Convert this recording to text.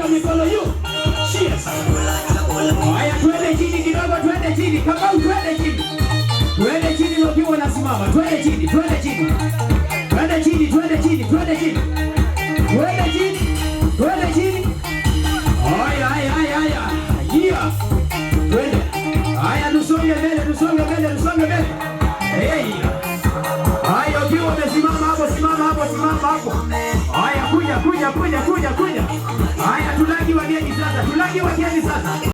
hiyo mikono juu. Cheers. Haya, twende chini kidogo, twende chini. Kama twende chini. Twende chini ukiwa unasimama. Twende chini, twende chini. Twende chini, twende chini, twende chini. Twende chini. Twende chini. Haya, haya, haya, haya. Yeah. Twende. Haya, tusonge mbele, tusonge mbele, tusonge mbele. Hey. Haya, ukiwa umesimama hapo, simama hapo, simama hapo. Haya, kuja. Haya, tulagi wageni sasa. Tulagi wageni sasa.